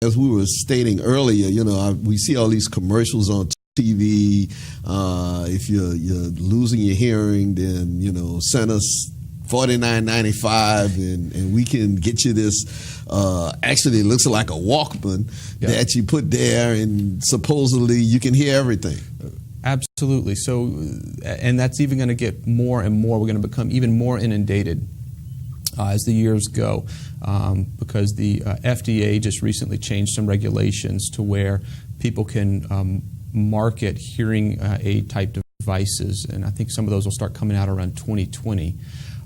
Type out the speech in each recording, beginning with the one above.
as we were stating earlier, we see all these commercials on TV. If you're losing your hearing, then send us $49.95 and we can get you this. Actually, it looks like a Walkman that you put there, and supposedly you can hear everything. Absolutely. So, and that's even going to get more and more. We're going to become even more inundated as the years go, because the FDA just recently changed some regulations to where people can market hearing aid type devices, and I think some of those will start coming out around 2020,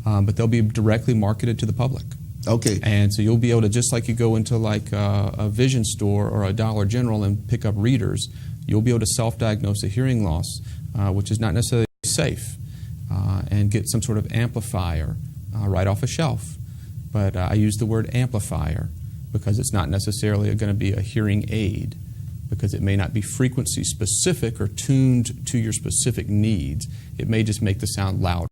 but they'll be directly marketed to the public. Okay. And so you'll be able to, just like you go into like a vision store or a Dollar General and pick up readers, you'll be able to self-diagnose a hearing loss, which is not necessarily safe, and get some sort of amplifier right off a shelf. But I use the word amplifier because it's not necessarily going to be a hearing aid, because it may not be frequency specific or tuned to your specific needs. It may just make the sound louder.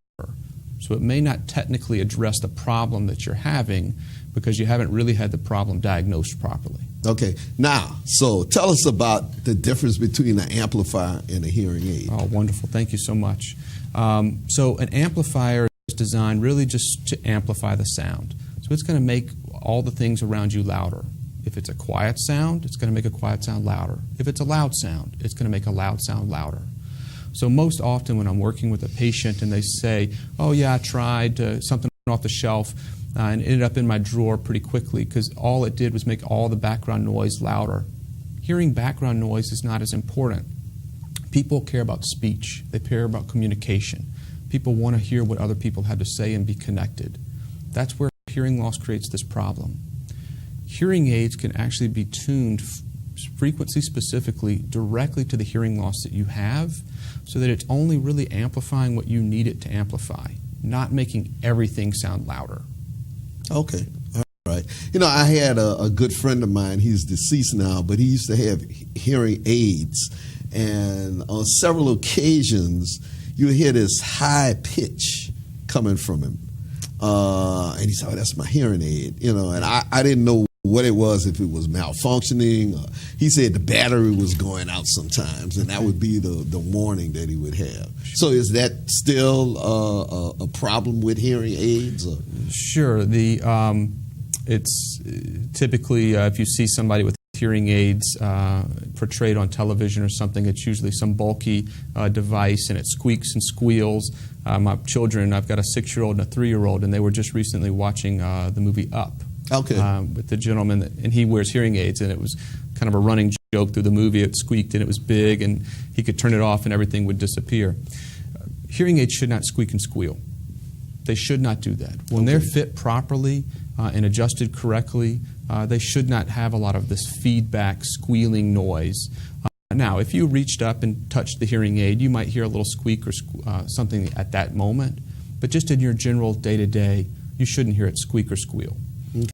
So it may not technically address the problem that you're having because you haven't really had the problem diagnosed properly. Okay. Now, so tell us about the difference between an amplifier and a hearing aid. Oh, wonderful. Thank you so much. So an amplifier is designed really just to amplify the sound. So it's going to make all the things around you louder. If it's a quiet sound, it's going to make a quiet sound louder. If it's a loud sound, it's going to make a loud sound louder. So most often when I'm working with a patient and they say, oh yeah, I tried something off the shelf and ended up in my drawer pretty quickly because all it did was make all the background noise louder. Hearing background noise is not as important. People care about speech. They care about communication. People want to hear what other people have to say and be connected. That's where hearing loss creates this problem. Hearing aids can actually be tuned frequency specifically directly to the hearing loss that you have, so that it's only really amplifying what you need it to amplify, not making everything sound louder. Okay. All right. I had a good friend of mine. He's deceased now, but he used to have hearing aids. And on several occasions, you hear this high pitch coming from him. And he said, oh, that's my hearing aid. And I didn't know what it was, if it was malfunctioning. He said the battery was going out sometimes, and that would be the warning that he would have. So is that still a problem with hearing aids? Or? Sure. It's typically, if you see somebody with hearing aids portrayed on television or something, it's usually some bulky device, and it squeaks and squeals. My children, I've got a 6-year-old and a 3-year-old, and they were just recently watching the movie Up. Okay. With the gentleman, and he wears hearing aids, and it was kind of a running joke through the movie. It squeaked, and it was big, and he could turn it off, and everything would disappear. Hearing aids should not squeak and squeal. They should not do that. When they're fit properly and adjusted correctly, they should not have a lot of this feedback, squealing noise. Now, if you reached up and touched the hearing aid, you might hear a little squeak or something at that moment, but just in your general day-to-day, you shouldn't hear it squeak or squeal.